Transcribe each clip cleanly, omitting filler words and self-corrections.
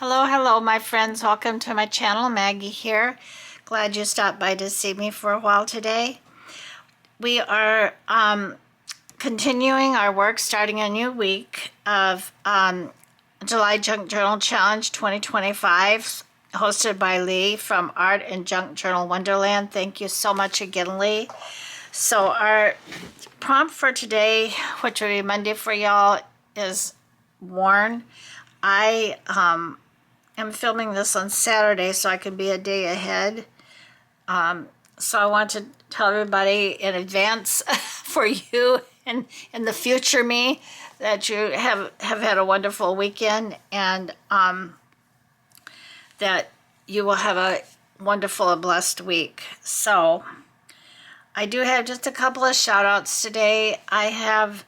Hello, my friends. Welcome to my channel. Maggie here. Glad you stopped by to see me for a while today. We are continuing our work, starting a new week of July Junk Journal Challenge 2025, hosted by Lee from Art and Junk Journal Wonderland. Thank you so much again, Lee. So our prompt for today, which will be Monday for y'all, is worn. I am filming this on Saturday so I can be a day ahead. So I want to tell everybody in advance for you and in the future me that you have had a wonderful weekend, and that you will have a wonderful and blessed week. So I do have just a couple of shout outs today. I have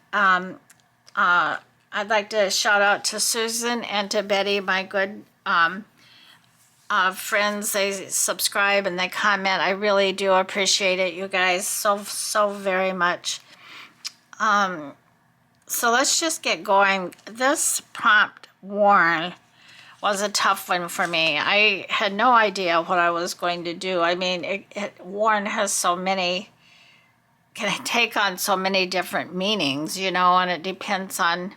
I'd like to shout out to Susan and to Betty, my good friends. They subscribe and they comment. I really do appreciate it, you guys, so very much. So let's just get going. This prompt, worn, was a tough one for me. I had no idea what I was going to do. I mean, worn has so many, can take on so many different meanings, you know, and it depends on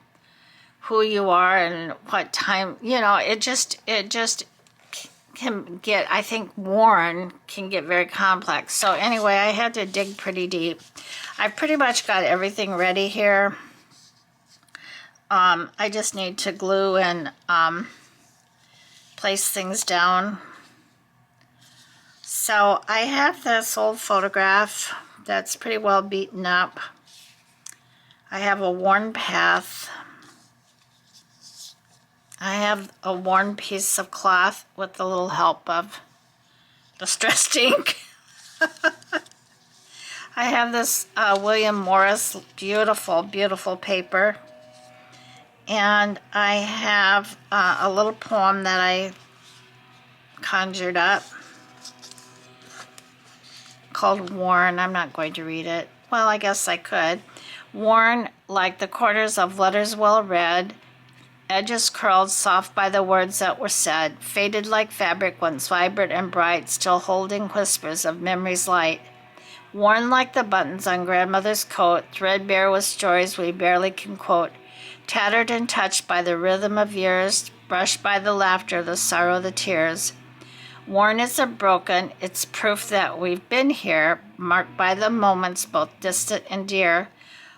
who you are and what time, you know, it just can get, I think worn can get very complex. So anyway, I had to dig pretty deep. I pretty much got everything ready here. I just need to glue and place things down. So I have this old photograph that's pretty well beaten up. I have a worn path. I have a worn piece of cloth with the little help of distressed ink. I have this William Morris beautiful, beautiful paper. And I have a little poem that I conjured up called Worn. I'm not going to read it. Well, I guess I could. Worn like the corners of letters well read, edges curled soft by the words that were said, faded like fabric once vibrant and bright, still holding whispers of memory's light. Worn like the buttons on grandmother's coat, threadbare with stories we barely can quote, tattered and touched by the rhythm of years, brushed by the laughter, the sorrow, the tears. Worn isn't broken, it's proof that we've been here, marked by the moments both distant and dear.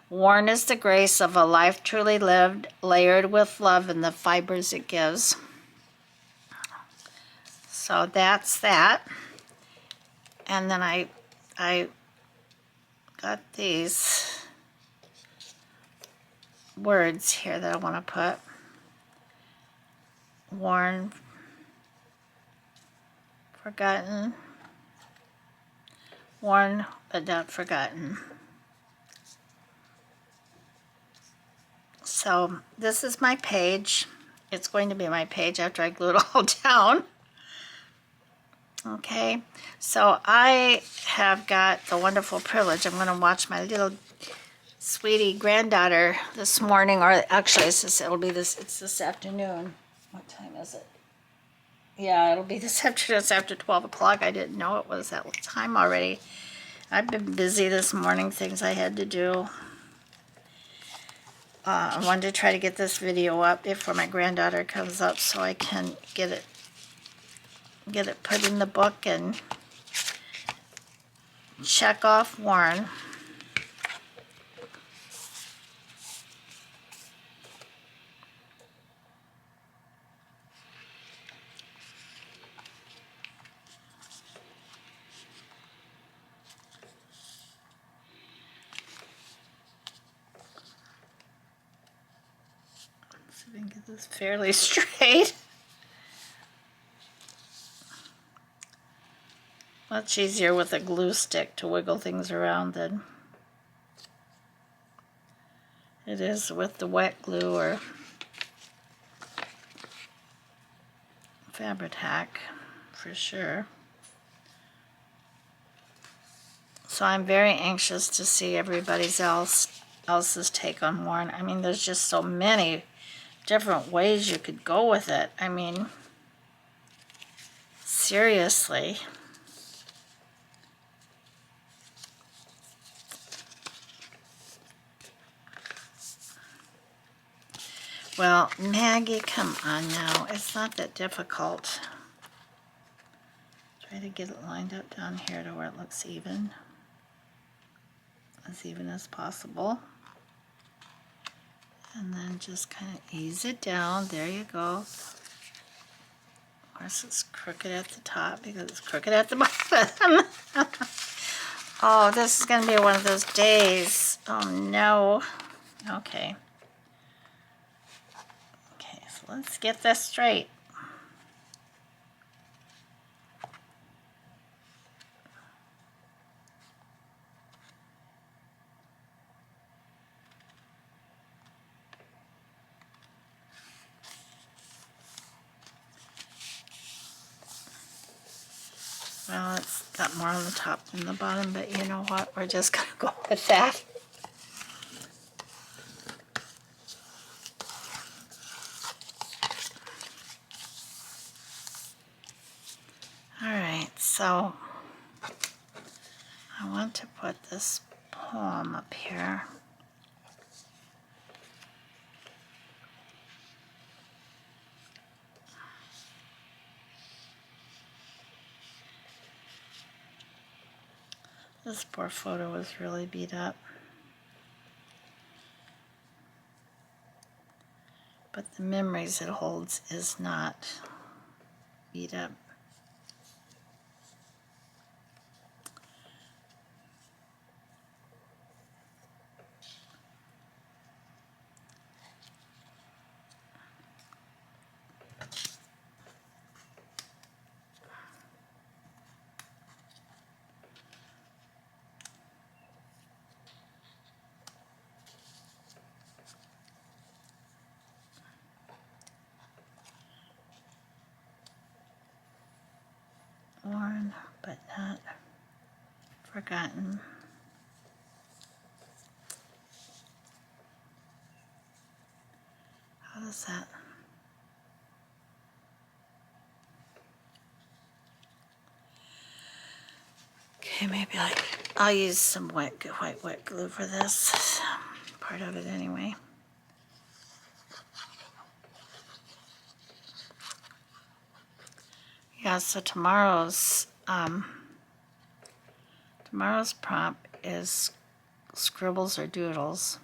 Worn is the grace of a life truly lived, layered with love and the fibers it gives. So that's that. And then I got these words here that I want to put. Worn, forgotten, worn but not forgotten. So this is my page. It's going to be my page after I glue it all down. Okay, so I have got the wonderful privilege. I'm going to watch my little sweetie granddaughter this morning, or actually it's this afternoon. What time is it? Yeah, it'll be this afternoon. It's after 12 o'clock. I didn't know it was that time already. I've been busy this morning, things I had to do. I wanted to try to get this video up before my granddaughter comes up so I can get it put in the book and check off worn. Let's see if we can get this fairly straight. Much easier with a glue stick to wiggle things around than it is with the wet glue or Fabri-Tac, for sure. So I'm very anxious to see everybody else's take on worn. I mean, there's just so many different ways you could go with it. I mean, seriously. Well, Maggie, come on now. It's not that difficult. Try to get it lined up down here to where it looks even as possible. And then just kind of ease it down. There you go. Of course, it's crooked at the top because it's crooked at the bottom. Oh, this is going to be one of those days. Oh, no. Okay. Okay, so let's get this straight. Well, it's got more on the top than the bottom, but you know what? We're just going to go with that. All right, so I want to put this poem up here. This poor photo was really beat up. But the memories it holds is not beat up. Worn, but not forgotten. How does that? Okay, maybe I'll use some wet glue for this part of it anyway. Yeah, so tomorrow's prompt is scribbles or doodles.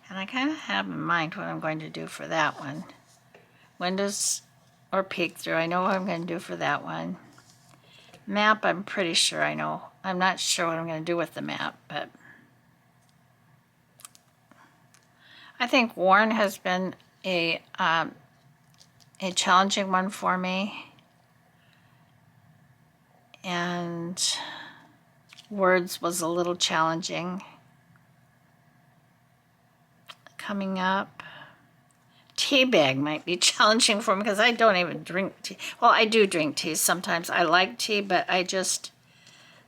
And I kind of have in mind what I'm going to do for that one. Windows or peek through, I know what I'm going to do for that one. Map, I'm pretty sure I know. I'm not sure what I'm going to do with the map, but I think Warren has been a challenging one for me. And words was a little challenging. Coming up. Tea bag might be challenging for me because I don't even drink tea. Well, I do drink tea sometimes. I like tea, but I just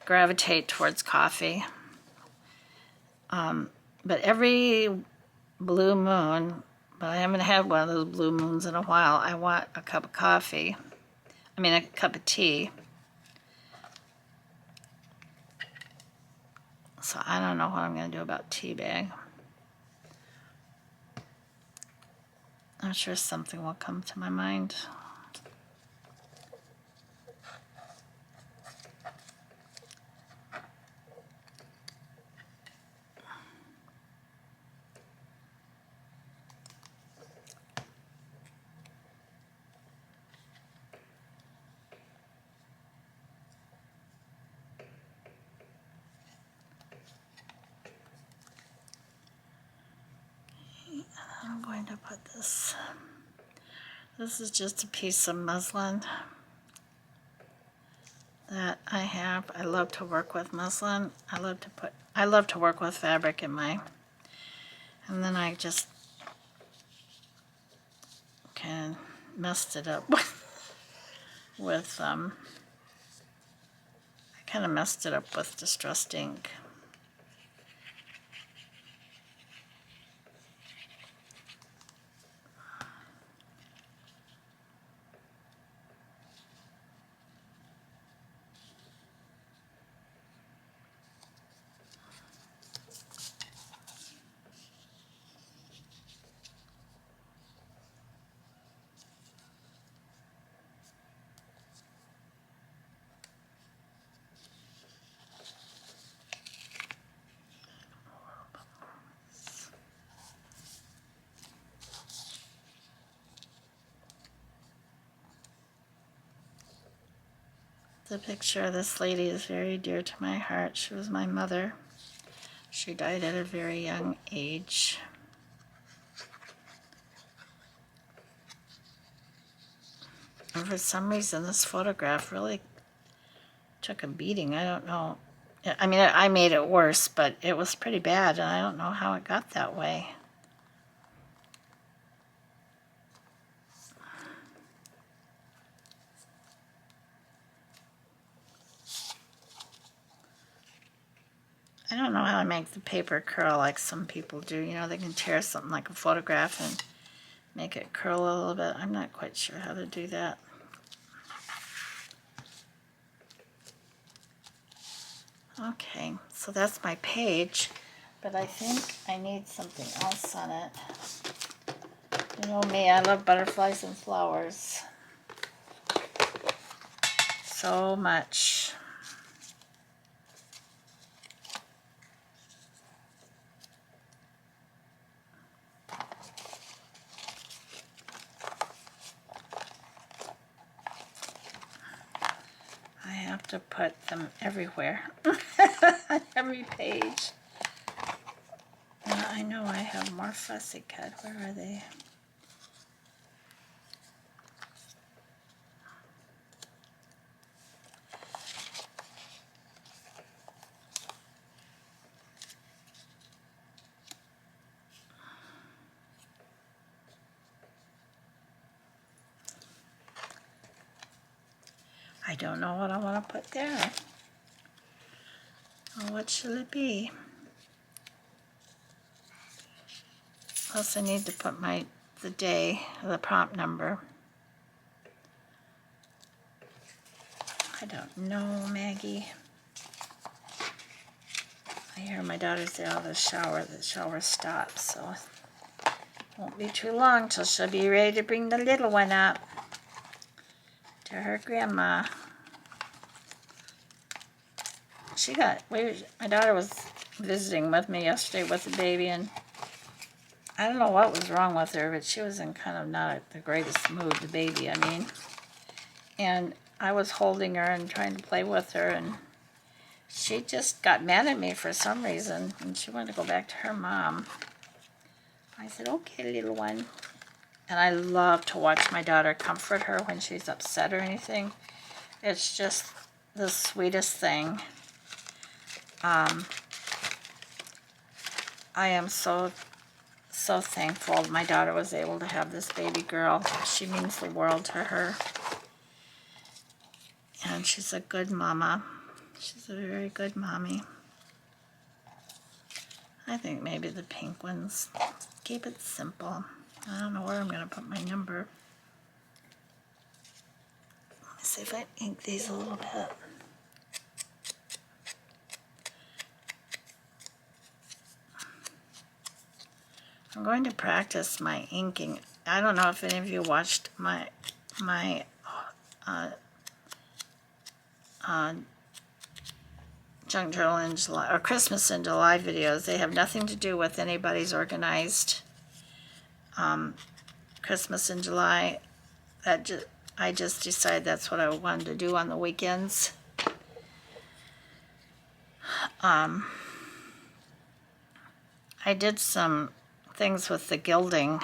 gravitate towards coffee. But every blue moon, but I haven't had one of those blue moons in a while, I want a cup of coffee. I mean, a cup of tea. So I don't know what I'm going to do about tea bag. I'm sure something will come to my mind. I'm going to put this. This is just a piece of muslin that I have. I love to work with muslin. I love to work with fabric in my, and then I just kind of messed it up with I kind of messed it up with distressed ink. The picture of this lady is very dear to my heart. She was my mother. She died at a very young age. And for some reason, this photograph really took a beating. I don't know. I mean, I made it worse, but it was pretty bad, and I don't know how it got that way. I don't know how to make the paper curl like some people do. You know, they can tear something like a photograph and make it curl a little bit. I'm not quite sure how to do that. Okay, so that's my page, but I think I need something else on it. You know me, I love butterflies and flowers so much. I have to put them everywhere, on every page. I know I have more fussy cut. Where are they? I don't know what I want to put there. Well, what should it be? Plus I need to put the day, the prompt number. I don't know, Maggie. I hear my daughter say, oh, the shower stops, so it won't be too long till she'll be ready to bring the little one up to her grandma. My daughter was visiting with me yesterday with the baby, and I don't know what was wrong with her, but she was in kind of not the greatest mood, the baby, I mean. And I was holding her and trying to play with her, and she just got mad at me for some reason, and she wanted to go back to her mom. I said, okay, little one. And I love to watch my daughter comfort her when she's upset or anything. It's just the sweetest thing. I am so thankful my daughter was able to have this baby girl. She means the world to her. And she's a good mama. She's a very good mommy. I think maybe the pink ones. Keep it simple. I don't know where I'm going to put my number. Let's see if I ink these a little bit. I'm going to practice my inking. I don't know if any of you watched my Junk Journal in July or Christmas in July videos. They have nothing to do with anybody's organized Christmas in July. I just decided that's what I wanted to do on the weekends. I did some things with the gilding,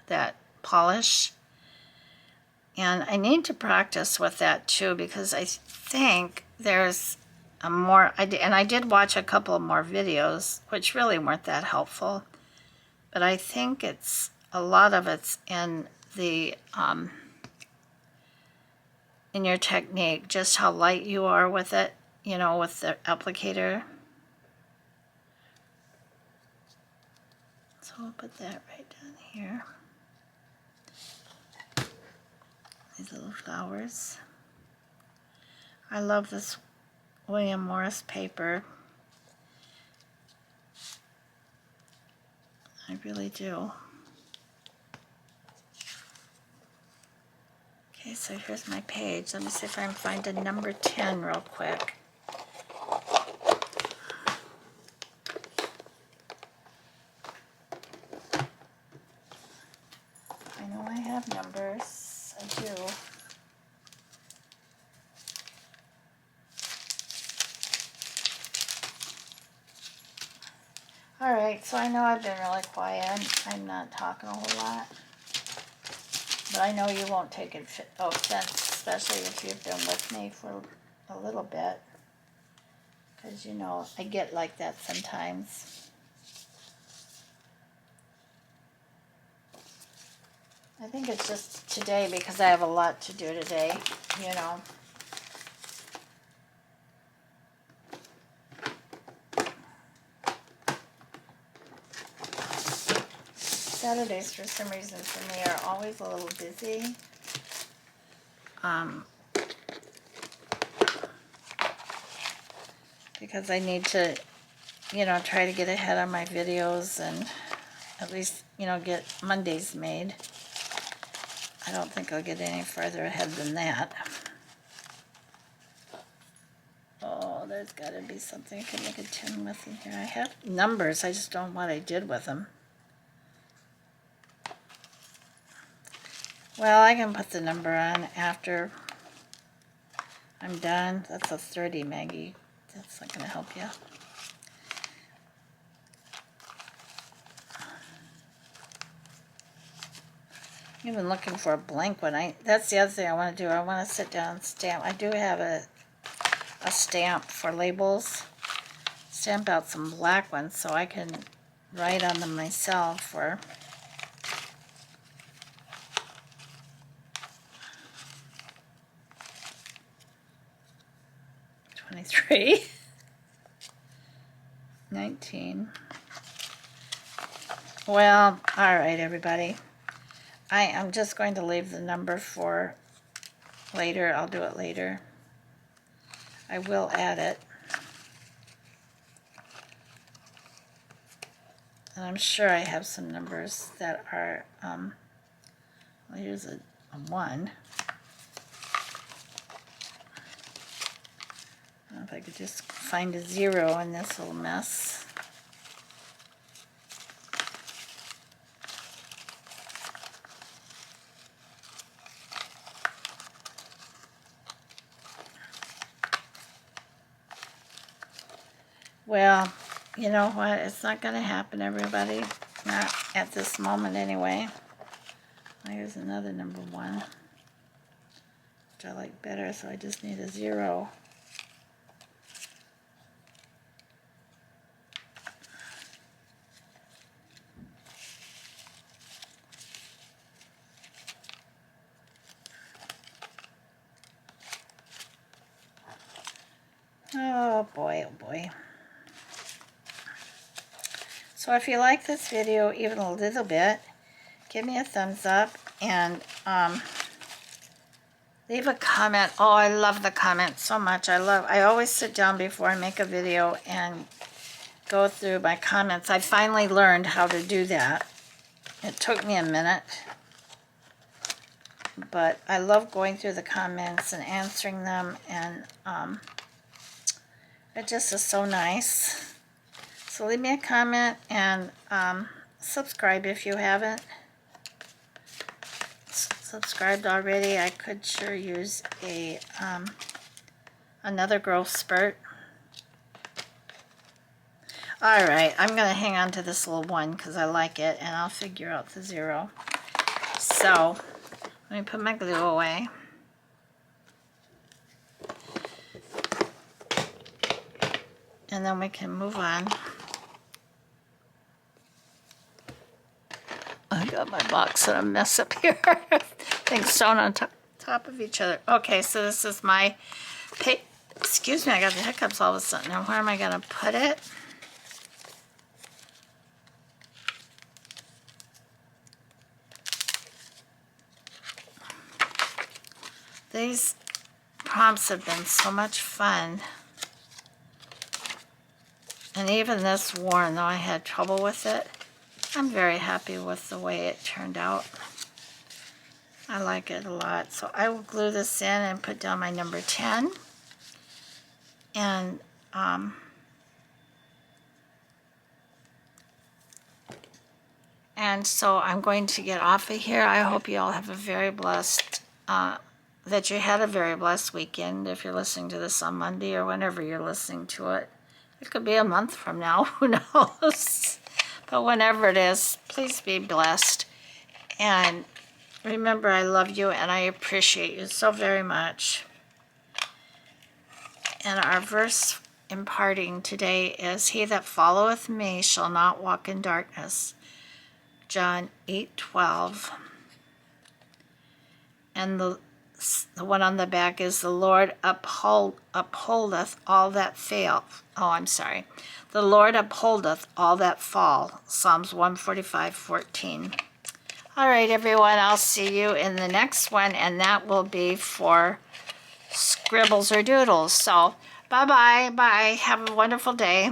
that polish, and I need to practice with that too, because I think there's a more, and I did watch a couple more videos which really weren't that helpful, but I think it's a lot of it's in the in your technique, just how light you are with it, you know, with the applicator. So I'll put that right down here. These little flowers. I love this William Morris paper. I really do. Okay, so here's my page. Let me see if I can find a number 10 real quick. I know I have numbers. I do. Alright, so I know I've been really quiet. I'm not talking a whole lot. But I know you won't take offense, especially if you've been with me for a little bit. Because, you know, I get like that sometimes. I think it's just today because I have a lot to do today, you know. Saturdays, for some reason, for me, are always a little busy. Because I need to, you know, try to get ahead on my videos and at least, you know, get Mondays made. I don't think I'll get any further ahead than that. Oh, there's got to be something I can make a 10 with in here. I have numbers, I just don't know what I did with them. Well, I can put the number on after I'm done. That's a 30, Maggie. That's not going to help you. I'm even looking for a blank one. That's the other thing I want to do. I want to sit down and stamp. I do have a stamp for labels. Stamp out some black ones so I can write on them myself for... $23, 19. Well, all right, everybody. I am just going to leave the number for later. I'll do it later. I will add it. And I'm sure I have some numbers that are, well, here's a 1. I don't know if I could just find a 0 in this little mess. Well, you know what? It's not going to happen, everybody. Not at this moment, anyway. Here's another number 1, which I like better, so I just need a 0. Oh boy, oh boy. So if you like this video even a little bit, give me a thumbs up and leave a comment. Oh, I love the comments so much. I always sit down before I make a video and go through my comments. I finally learned how to do that. It took me a minute, but I love going through the comments and answering them, and it just is so nice. So leave me a comment and subscribe if you haven't subscribed already. I could sure use a another growth spurt. Alright, I'm going to hang on to this little 1 because I like it, and I'll figure out the 0. So, let me put my glue away. And then we can move on. I got my box in a mess up here. Things sewn on top of each other. Okay, so this is my... Excuse me, I got the hiccups all of a sudden. Now, where am I going to put it? These prompts have been so much fun. And even this worn, though I had trouble with it, I'm very happy with the way it turned out. I like it a lot. So I will glue this in and put down my number 10. And so I'm going to get off of here. I hope you all have a very blessed, that you had a very blessed weekend if you're listening to this on Monday or whenever you're listening to it. It could be a month from now, who knows? But whenever it is, please be blessed. And remember, I love you and I appreciate you so very much. And our verse imparting today is, he that followeth me shall not walk in darkness. John 8:12. And the one on the back is, the Lord upholdeth all that fail. Oh, I'm sorry. The Lord upholdeth all that fall. Psalms 145:14. All right, everyone, I'll see you in the next one, and that will be for scribbles or doodles. So bye-bye. Bye. Have a wonderful day.